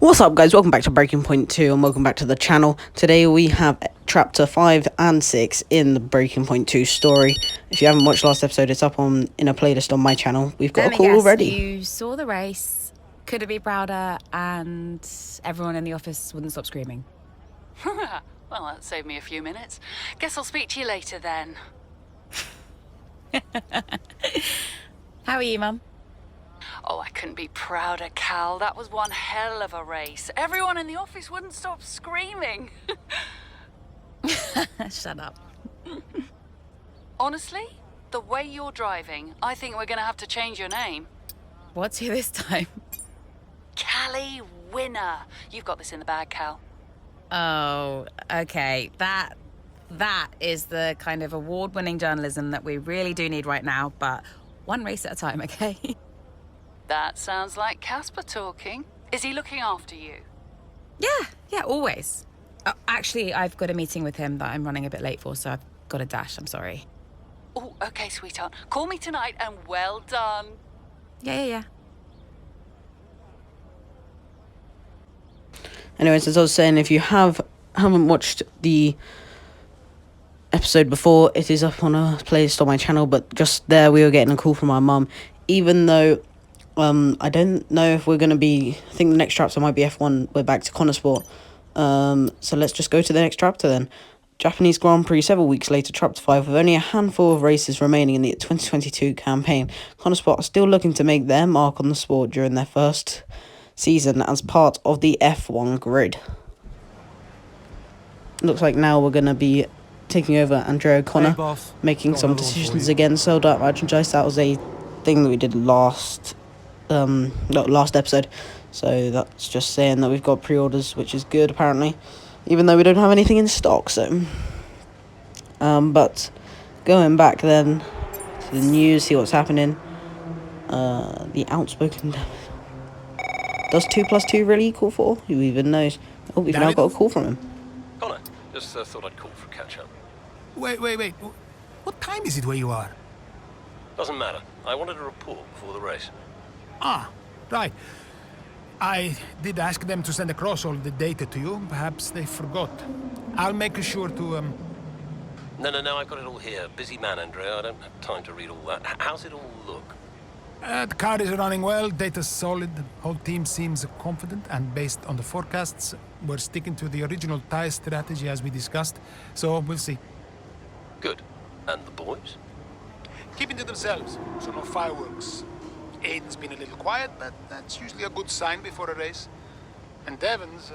What's up, guys? Welcome back to Breaking Point 2 and welcome back to the channel. Today we have chapter 5 and 6 in the Breaking Point 2 story. If you haven't watched last episode, it's up in a playlist on my channel. We've got a call already. You saw the race, couldn't be prouder, and everyone in the office wouldn't stop screaming. Well, that saved me a few minutes. Guess I'll speak to you later then. How are you, Mum? Oh, I couldn't be prouder, Cal. That was one hell of a race. Everyone in the office wouldn't stop screaming. Shut up. Honestly, the way you're driving, I think we're going to have to change your name. What's here this time? Callie Winner. You've got this in the bag, Cal. Oh, okay. That is the kind of award-winning journalism that we really do need right now, but one race at a time, okay? That sounds like Casper talking. Is he looking after you? Yeah, always. Actually, I've got a meeting with him that I'm running a bit late for, so I've got to dash. I'm sorry. Oh, okay, sweetheart. Call me tonight and well done. Yeah. Anyways, as I was saying, if you haven't watched the episode before, it is up on a playlist on my channel, but just there we were getting a call from our mum. Even though I don't know if we're going to be, I think the next chapter might be F1, we're back to Connosport. So let's just go to the next chapter then. Japanese Grand Prix several weeks later, chapter 5, with only a handful of races remaining in the 2022 campaign. Connosport are still looking to make their mark on the sport during their first season as part of the F1 grid. Looks like now we're going to be taking over Andrea O'Connor, making some decisions again, so don't imagine just that was a thing that we did last episode. So that's just saying that we've got pre-orders, which is good apparently, even though we don't have anything in stock. So but going back then to the news, see what's happening. The outspoken does 2 + 2 really equal 4? Who even knows? Oh, we've now got a call from him. Connor, just thought I'd call for a catch-up. Wait. What time is it where you are? Doesn't matter. I wanted a report before the race. Ah, right. I did ask them to send across all the data to you. Perhaps they forgot. I'll make sure to, No, I've got it all here. Busy man, Andrea. I don't have time to read all that. How's it all look? The car is running well, data's solid, the whole team seems confident, and based on the forecasts, we're sticking to the original tire strategy as we discussed, so we'll see. Good. And the boys? Keeping to themselves, so no fireworks. Aiden's been a little quiet, but that's usually a good sign before a race. And Devon's...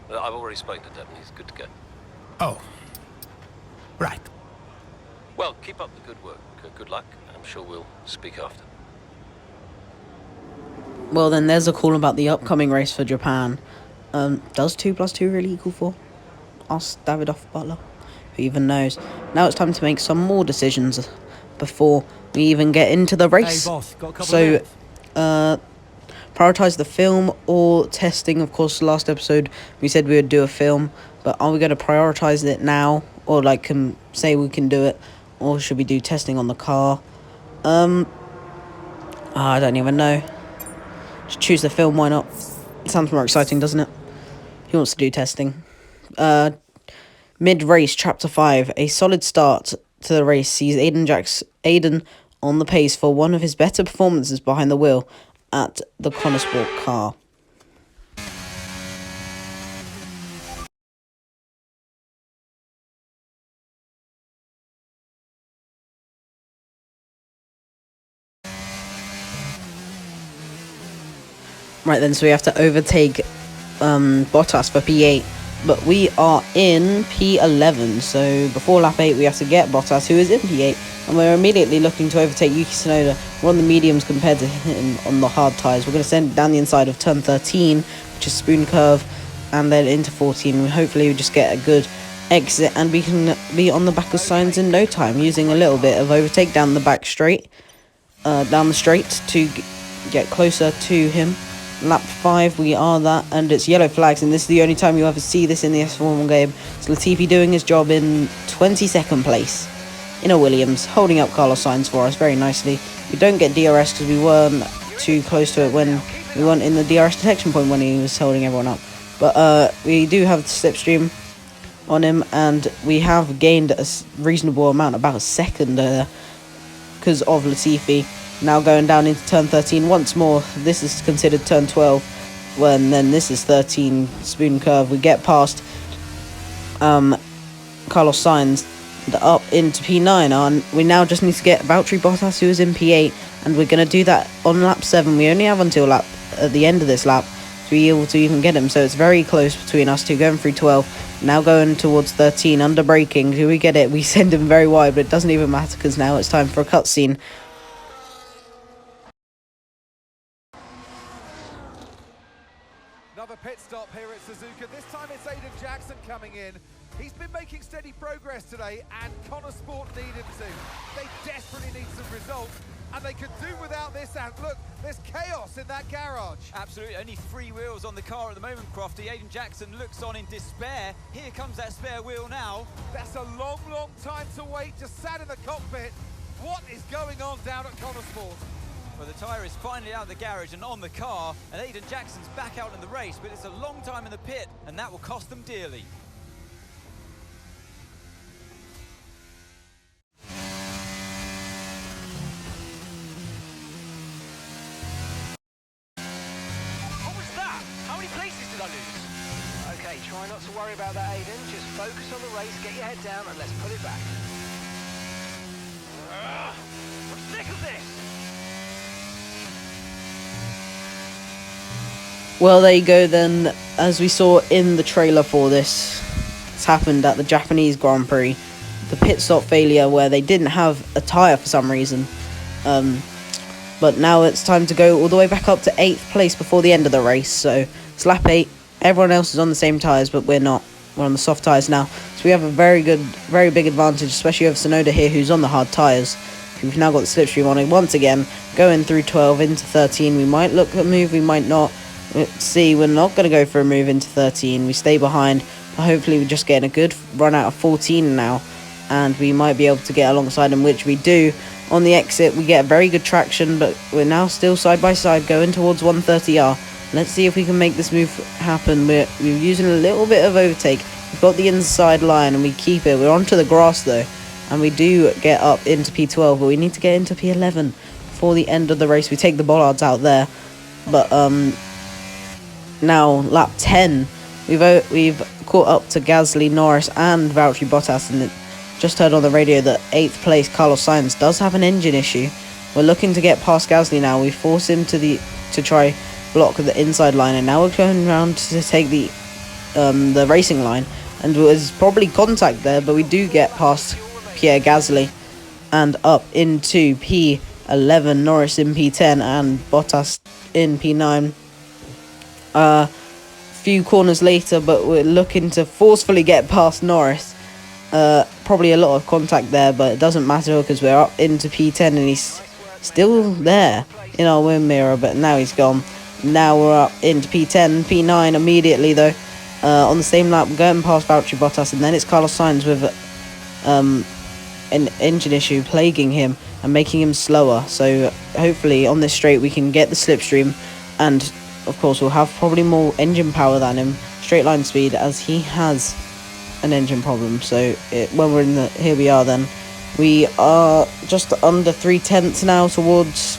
I've already spoken to Devon. He's good to go. Oh. Right. Well, keep up the good work. Good luck. I'm sure we'll speak after. Well, then there's a call about the upcoming race for Japan. Does 2 + 2 really equal 4? Ask Davidoff Butler. Who even knows? Now it's time to make some more decisions before we even get into the race. Hey, boss, got a couple So, minutes? prioritize the film or testing. Of course, last episode we said we would do a film, but are we going to prioritize it now, or like say we can do it, or should we do testing on the car? I don't even know. Just choose the film, why not? It sounds more exciting, doesn't it? Who wants to do testing? Mid-race, chapter 5. A solid start to the race sees Aiden on the pace for one of his better performances behind the wheel at the Connosport car. Right then, so we have to overtake Bottas for P8, but we are in P11, so before lap 8 we have to get Bottas, who is in P8, and we're immediately looking to overtake Yuki Tsunoda. We're on the mediums compared to him on the hard tyres. We're going to send it down the inside of turn 13, which is spoon curve, and then into 14. Hopefully we just get a good exit, and we can be on the back of Sainz in no time, using a little bit of overtake down the back straight, down the straight to get closer to him. Lap 5 we are that, and it's yellow flags, and this is the only time you ever see this in the F1 game. It's Latifi doing his job in 22nd place in a Williams, holding up Carlos Sainz for us very nicely. We don't get DRS because we weren't too close to it when We weren't in the DRS detection point when he was holding everyone up. But we do have the slipstream on him, and we have gained a reasonable amount, about a second, because of Latifi. Now going down into turn 13 once more. This is considered turn 12, when then this is 13 spoon curve. We get past Carlos Sainz up into P9, and we now just need to get Valtteri Bottas, who is in P8, and we're going to do that on lap 7. We only have until at the end of this lap to be able to even get him, so it's very close between us two, going through 12, now going towards 13, under braking. Do we get it? We send him very wide, but it doesn't even matter because now it's time for a cutscene. Another pit stop here at Suzuka. This time it's Aiden Jackson coming in. He's been making steady progress today, and Connor Sport need him to. They desperately need some results, and they could do without this. And look, there's chaos in that garage. Absolutely, only 3 wheels on the car at the moment, Crofty. Aiden Jackson looks on in despair. Here comes that spare wheel now. That's a long, long time to wait, just sat in the cockpit. What is going on down at Connor Sport? Well, the tyre is finally out of the garage and on the car, and Aiden Jackson's back out in the race, but it's a long time in the pit, and that will cost them dearly. What was that? How many places did I lose? Okay, try not to worry about that, Aiden. Just focus on the race, get your head down, and let's put it back. I'm sick of this! Well, there you go then. As we saw in the trailer for this, it's happened at the Japanese Grand Prix. The pit stop failure where they didn't have a tyre for some reason. But now it's time to go all the way back up to 8th place before the end of the race. So it's lap 8. Everyone else is on the same tyres, but we're not. We're on the soft tyres now. So we have a very big advantage, especially over Tsunoda here, who's on the hard tyres. We've now got the slipstream on it once again. Going through 12 into 13. We might look at a move, we might not. Let's see, we're not going to go for a move into 13. We stay behind, but hopefully we're just getting a good run out of 14 now, and we might be able to get alongside them, which we do. On the exit, we get very good traction, but we're now still side by side going towards 130R. Let's see if we can make this move happen. We're using a little bit of overtake. We've got the inside line, and we keep it. We're onto the grass, though, and we do get up into P12, but we need to get into P11 before the end of the race. We take the bollards out there, but now lap 10, we've caught up to Gasly, Norris and Valtteri Bottas, and just heard on the radio that 8th place Carlos Sainz does have an engine issue. We're looking to get past Gasly now. We force him to try block the inside line, and now we're going around to take the racing line, and there's probably contact there, but we do get past Pierre Gasly and up into P11, Norris in P10 and Bottas in P9. Few corners later, but we're looking to forcefully get past Norris. Probably a lot of contact there, but it doesn't matter because we're up into P10 and he's still there in our wind mirror, but now he's gone. Now we're up into P10, P9 immediately though. On the same lap, we're going past Valtteri Bottas, and then it's Carlos Sainz with an engine issue plaguing him and making him slower. So hopefully on this straight we can get the slipstream, and of course we'll have probably more engine power than him, straight line speed, as he has an engine problem. So when we're in the, here we are then, we are just under 3/10 now towards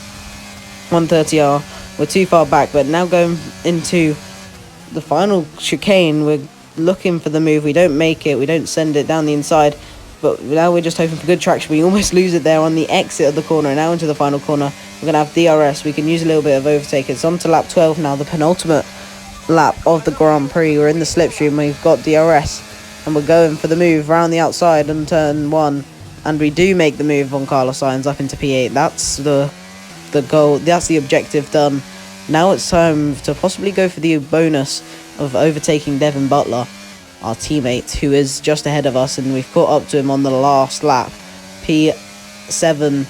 130R. We're too far back, but now going into the final chicane, we're looking for the move. We don't make it, we don't send it down the inside, but now we're just hoping for good traction. We almost lose it there on the exit of the corner, and now into the final corner. We're going to have DRS. We can use a little bit of overtake. It's on to lap 12 now, the penultimate lap of the Grand Prix. We're in the slipstream, we've got DRS, and we're going for the move round the outside on turn 1, and we do make the move on Carlos Sainz up into P8. That's the goal, that's the objective done. Now it's time to possibly go for the bonus of overtaking Devin Butler, our teammate, who is just ahead of us, and we've caught up to him on the last lap. P7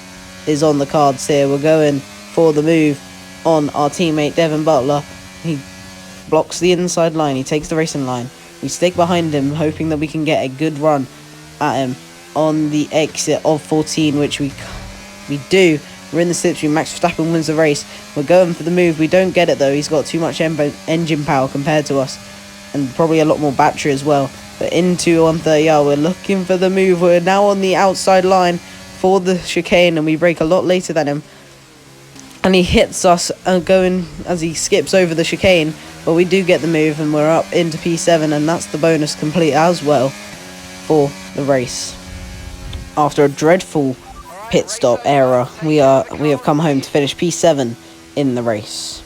is on the cards here. We're going for the move on our teammate Devin Butler. He blocks the inside line, he takes the racing line. We stick behind him, hoping that we can get a good run at him on the exit of 14, which we do. We're in the slipstream. Max Verstappen wins the race. We're going for the move. We don't get it though. He's got too much engine power compared to us, and probably a lot more battery as well. But into 130R, we're looking for the move. We're now on the outside line for the chicane, and we brake a lot later than him. And he hits us going as he skips over the chicane, but we do get the move, and we're up into P7, and that's the bonus complete as well for the race. After a dreadful pit stop error, we have come home to finish P7 in the race.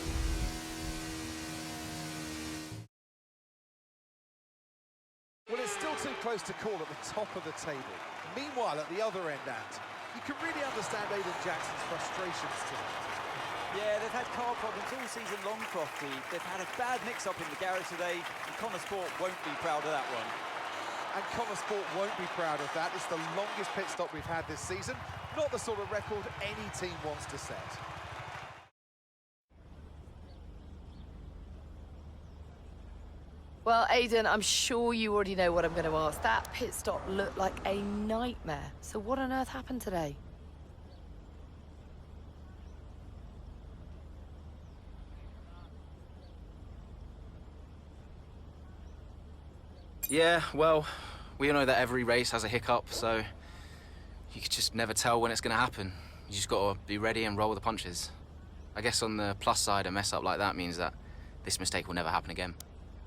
Well, it's still too close to call at the top of the table. Meanwhile, at the other end, Ant, you can really understand Aiden Jackson's frustrations today. Yeah, they've had car problems all season long, Crofty. They've had a bad mix-up in the garage today, and Connor Sport won't be proud of that one. And Connor Sport won't be proud of that. It's the longest pit stop we've had this season. Not the sort of record any team wants to set. Well, Aiden, I'm sure you already know what I'm going to ask. That pit stop looked like a nightmare. So what on earth happened today? Yeah, well, we all know that every race has a hiccup, so you could just never tell when it's going to happen. You just got to be ready and roll with the punches. I guess on the plus side, a mess up like that means that this mistake will never happen again.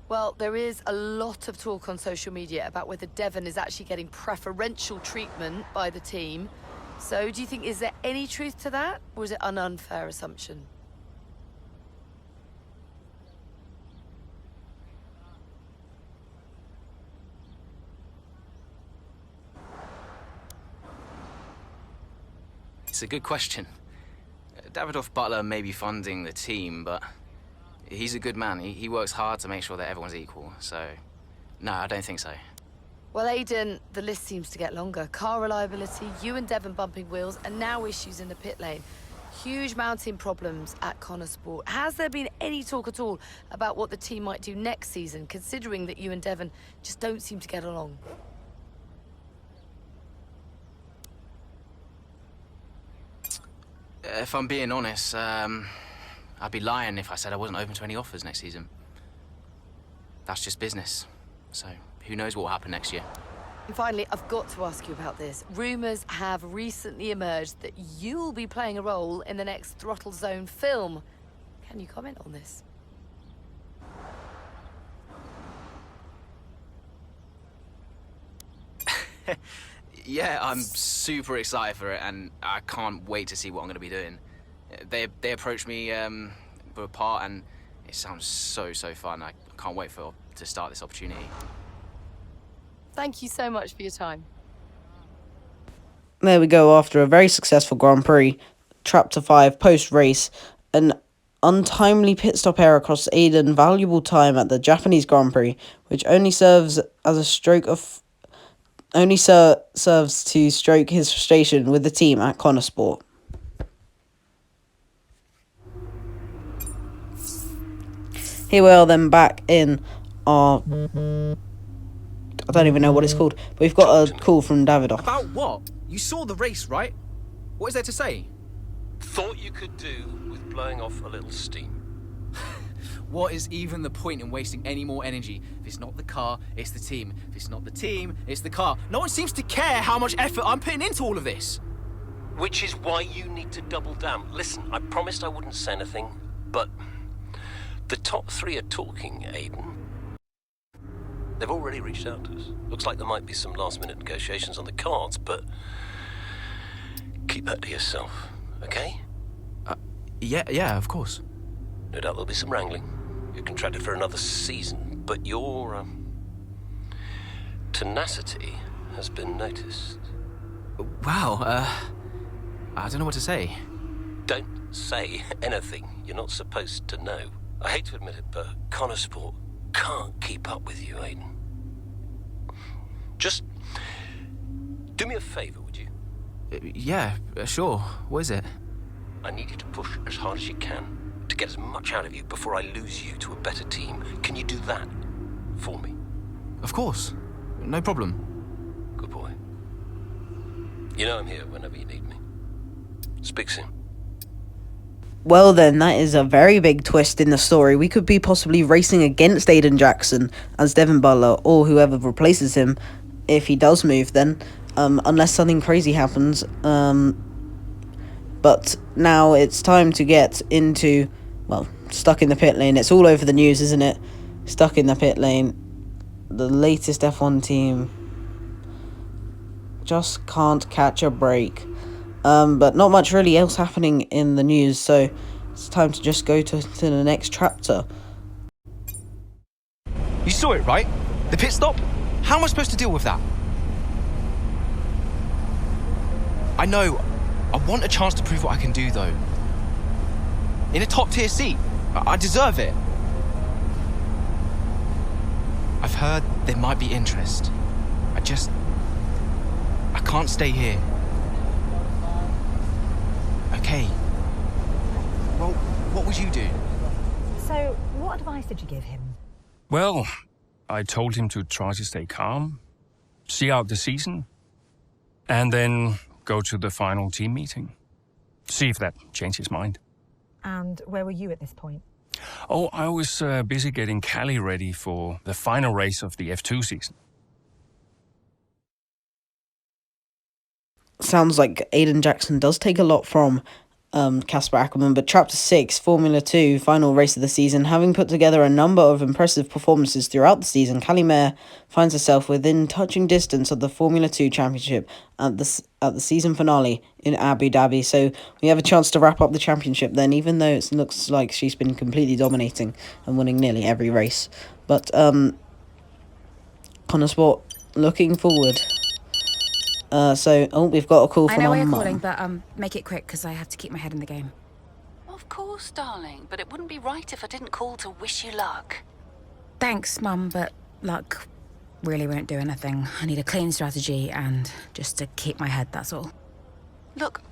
Well, there is a lot of talk on social media about whether Devon is actually getting preferential treatment by the team. So do you think, is there any truth to that, or is it an unfair assumption? It's a good question. Davidoff Butler may be funding the team, but he's a good man. He works hard to make sure that everyone's equal, so no, I don't think so. Well, Aiden, the list seems to get longer. Car reliability, you and Devon bumping wheels, and now issues in the pit lane. Huge mounting problems at Connor Sport. Has there been any talk at all about what the team might do next season, considering that you and Devon just don't seem to get along? If I'm being honest, I'd be lying if I said I wasn't open to any offers next season. That's just business. So who knows what will happen next year. And finally, I've got to ask you about this. Rumours have recently emerged that you'll be playing a role in the next Throttle Zone film. Can you comment on this? Yeah, I'm super excited for it, and I can't wait to see what I'm going to be doing. They approached me for a part, and it sounds so fun. I can't wait to start this opportunity. Thank you so much for your time. There we go. After a very successful Grand Prix, Chapter 5 post-race, an untimely pit stop error cost Aiden valuable time at the Japanese Grand Prix, which only serves as a stroke of... serves to stroke his frustration with the team at Connor Sport. Here we are then back in our... I don't even know what it's called, but we've got a call from Davidoff. About what? You saw the race, right? What is there to say? Thought you could do with blowing off a little steam. What is even the point in wasting any more energy? If it's not the car, it's the team. If it's not the team, it's the car. No one seems to care how much effort I'm putting into all of this. Which is why you need to double down. Listen, I promised I wouldn't say anything, but the top three are talking, Aiden. They've already reached out to us. Looks like there might be some last-minute negotiations on the cards, but keep that to yourself, okay? Yeah, of course. No doubt there'll be some wrangling. You're contracted for another season, but your tenacity has been noticed. Wow, I don't know what to say. Don't say anything you're not supposed to know. I hate to admit it, but Connor Sport can't keep up with you, Aiden. Just do me a favour, would you? Yeah, sure. What is it? I need you to push as hard as you can to get as much out of you before I lose you to a better team. Can you do that for me? Of course. No problem. Good boy. You know I'm here whenever you need me. Speak soon. Well then, that is a very big twist in the story. We could be possibly racing against Aiden Jackson as Devin Butler, or whoever replaces him, if he does move then, unless something crazy happens. But now it's time to get into, well, stuck in the pit lane. It's all over the news, isn't it? Stuck in the pit lane. The latest F1 team just can't catch a break. But not much really else happening in the news, so it's time to just go to the next chapter. You saw it, right? The pit stop? How am I supposed to deal with that? I know. I want a chance to prove what I can do, though. In a top-tier seat. I deserve it. I've heard there might be interest. I can't stay here. Okay. Well, what would you do? So, what advice did you give him? Well, I told him to try to stay calm, see out the season, and then go to the final team meeting. See if that changed his mind. And where were you at this point? Oh, I was busy getting Callie ready for the final race of the F2 season. Sounds like Aiden Jackson does take a lot from Casper Ackerman, but Chapter 6, Formula 2, final race of the season. Having put together a number of impressive performances throughout the season, Callie Mayer finds herself within touching distance of the Formula 2 championship at the season finale in Abu Dhabi. So we have a chance to wrap up the championship then, even though it looks like she's been completely dominating and winning nearly every race. But Connor Sport looking forward. We've got a call from I know our you're mum. calling, but make it quick because I have to keep my head in the game. Of course, darling, but it wouldn't be right if I didn't call to wish you luck. Thanks, Mum, but luck really won't do anything. I need a clean strategy and just to keep my head, that's all. Look,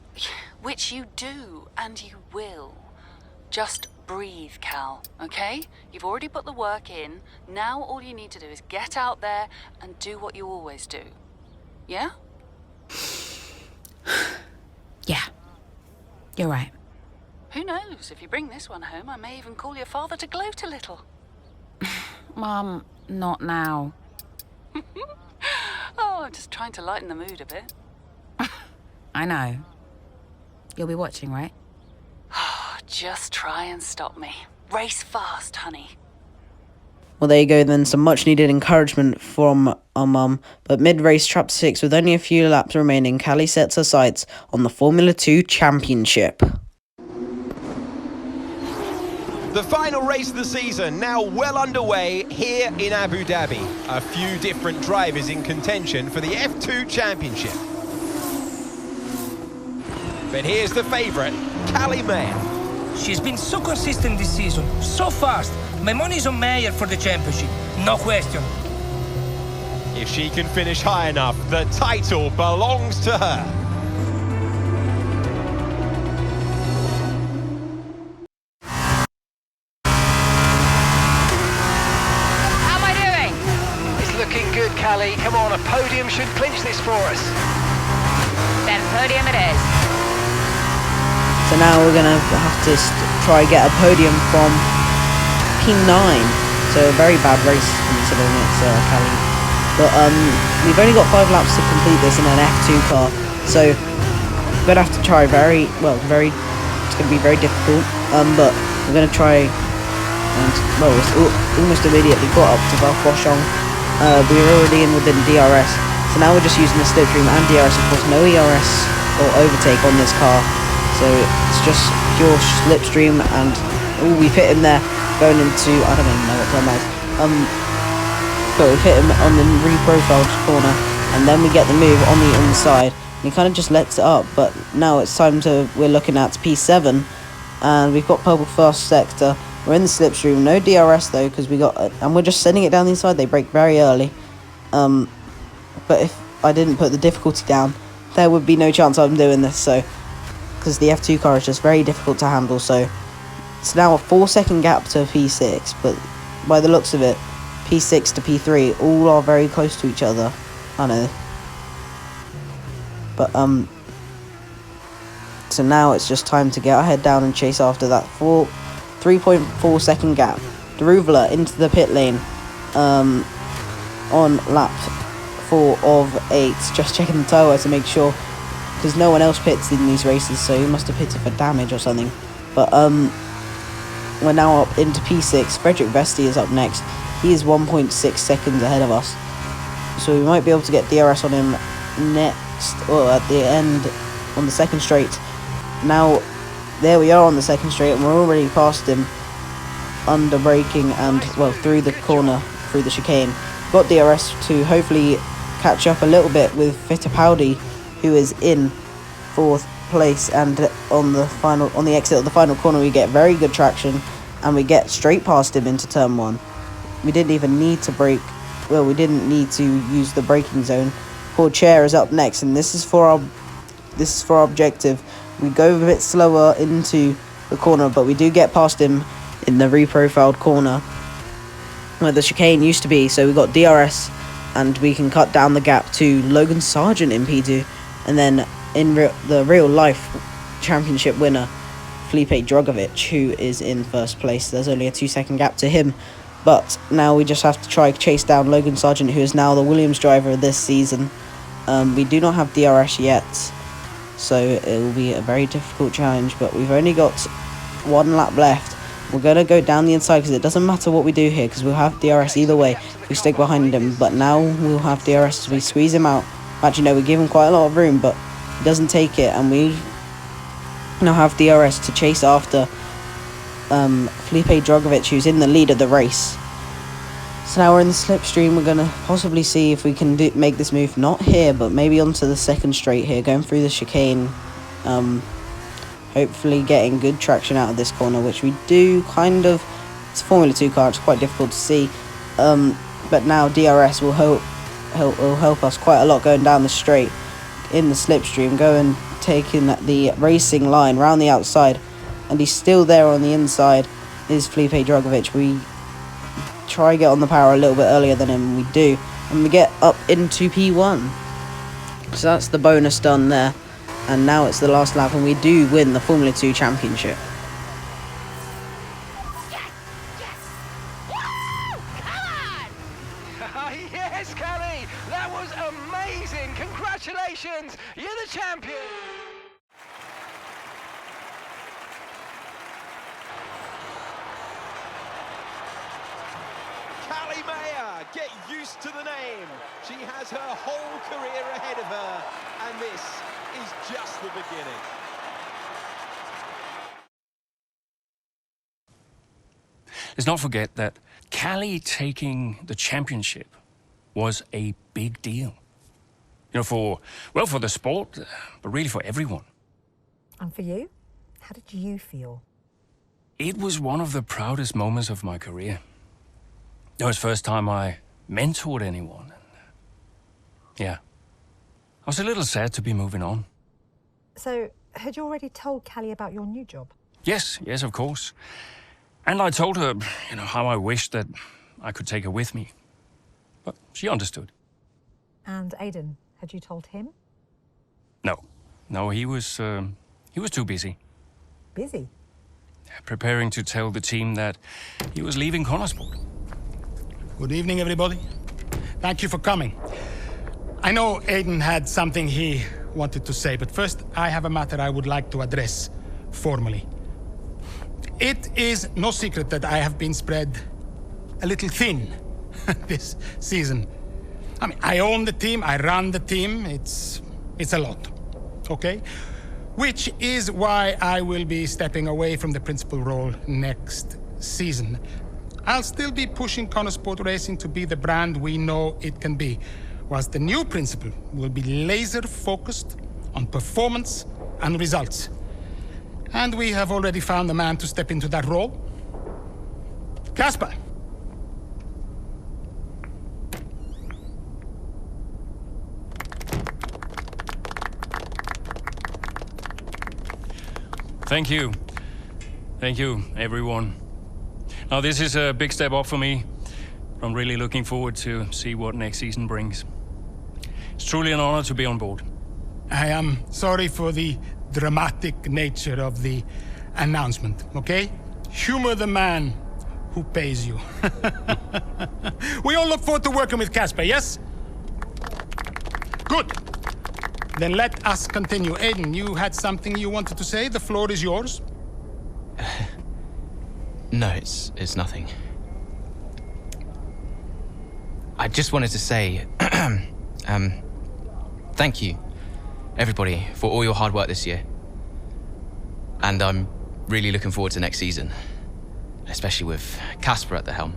which you do, and you will. Just breathe, Cal, okay? You've already put the work in. Now all you need to do is get out there and do what you always do. Yeah? Yeah, you're right. Who knows? If you bring this one home, I may even call your father to gloat a little. Mum, not now. Oh, I'm just trying to lighten the mood a bit. I know. You'll be watching, right? Just try and stop me. Race fast, honey. Well, there you go then, some much needed encouragement from our mum. But mid-race, Chapter 6, with only a few laps remaining, Callie sets her sights on the Formula 2 Championship. The final race of the season now well underway here in Abu Dhabi. A few different drivers in contention for the F2 Championship. But here's the favourite, Callie Mayer. She's been so consistent this season, so fast. My money's on Mayer for the championship, no question. If she can finish high enough, the title belongs to her. How am I doing? It's looking good, Callie. Come on, a podium should clinch this for us. Then podium it is. So now we're going to have to try get a podium from P9. So a very bad race considering it's Callie. But we've only got 5 laps to complete this in an F2 car. So we're going to have to try it's going to be very difficult. But we're going to try and, well, it's almost immediately got up to Valfrochon. We were already in within DRS. So now we're just using the slipstream and DRS. Of course, no ERS or overtake on this car. So it's just pure slipstream, and we've hit him there going into, I don't even know what time that is. But we've hit him on the reprofiled corner, and then we get the move on the inside. And he kind of just lets it up, but now it's time we're looking at P7, and we've got purple first sector. We're in the slipstream, no DRS though, because and we're just sending it down the inside. They brake very early. But if I didn't put the difficulty down, there would be no chance I'm doing this, so. Because the F2 car is just very difficult to handle, so it's now a 4-second gap to P6, but by the looks of it, P6 to P3 all are very close to each other. I know, but So now it's just time to get our head down and chase after that 3.4 second gap. Daruvula into the pit lane on lap 4 of 8. Just checking the tyre to make sure, because no one else pits in these races, so he must have pitted for damage or something. But we're now up into P6. Frederick Vesti is up next. He is 1.6 seconds ahead of us, so we might be able to get DRS on him next, or at the end on the second straight. Now there we are on the second straight, and we're already past him under braking and, well, through the corner, through the chicane. Got DRS to hopefully catch up a little bit with Fittipaldi, who is in 4th place, and on the exit of the final corner we get very good traction and we get straight past him into turn 1. We didn't even need to brake. Well, we didn't need to use the braking zone. Pourchaire is up next, and this is for our objective. We go a bit slower into the corner, but we do get past him in the reprofiled corner where the chicane used to be, so we got DRS and we can cut down the gap to Logan Sargent in P2, and then in the real life championship winner Felipe Drogovic, who is in 1st place. There's only a 2-second gap to him, but now we just have to try chase down Logan Sargent, who is now the Williams driver this season. We do not have DRS yet, so it will be a very difficult challenge, but we've only got 1 lap left. We're going to go down the inside because it doesn't matter what we do here, because we'll have DRS either way if we stick behind him. But now we'll have DRS as we squeeze him out. Actually, no, we give him quite a lot of room, but he doesn't take it, and we now have DRS to chase after Felipe Drogovic, who's in the lead of the race. So now we're in the slipstream. We're going to possibly see if we can make this move, not here, but maybe onto the second straight here, going through the chicane. Hopefully getting good traction out of this corner, which we do kind of. It's a Formula 2 car, it's quite difficult to see. But now DRS will help us quite a lot going down the straight in the slipstream, going taking the racing line round the outside, and he's still there on the inside is Felipe Drogovic. We try to get on the power a little bit earlier than him, we do, and we get up into P1. So that's the bonus done there, and now it's the last lap, and we do win the Formula 2 championship. Yes, Callie, that was amazing. Congratulations, you're the champion. Callie Mayer, get used to the name. She has her whole career ahead of her, and this is just the beginning. Let's not forget that Callie taking the championship was a big deal. You know, for the sport, but really for everyone. And for you? How did you feel? It was one of the proudest moments of my career. It was the first time I mentored anyone. Yeah. I was a little sad to be moving on. So, had you already told Callie about your new job? Yes, of course. And I told her, how I wished that I could take her with me. But she understood. And Aiden, had you told him? No, he was too busy. Busy? Preparing to tell the team that he was leaving Connorsport. Good evening, everybody. Thank you for coming. I know Aiden had something he wanted to say, but first I have a matter I would like to address formally. It is no secret that I have been spread a little thin this season. I mean, I own the team, I run the team, it's a lot, okay? Which is why I will be stepping away from the principal role next season. I'll still be pushing Connorsport Racing to be the brand we know it can be, whilst the new principal will be laser focused on performance and results. And we have already found the man to step into that role. Casper. Thank you. Thank you, everyone. Now, this is a big step up for me. I'm really looking forward to see what next season brings. It's truly an honor to be on board. I am sorry for the dramatic nature of the announcement, okay? Humor the man who pays you. We all look forward to working with Casper, yes? Good. Then let us continue. Aiden, you had something you wanted to say? The floor is yours. No, it's nothing. I just wanted to say, thank you, everybody, for all your hard work this year. And I'm really looking forward to next season, especially with Casper at the helm.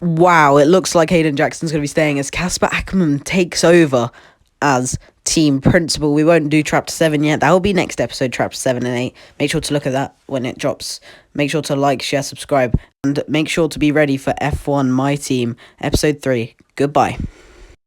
Wow, it looks like Aiden Jackson's going to be staying as Casper Ackerman takes over as team principal. We won't do Chapter 7 yet. That will be next episode, Chapter 7 and 8. Make sure to look at that when it drops. Make sure to like, share, subscribe, and make sure to be ready for F1 My Team, Episode 3. Goodbye.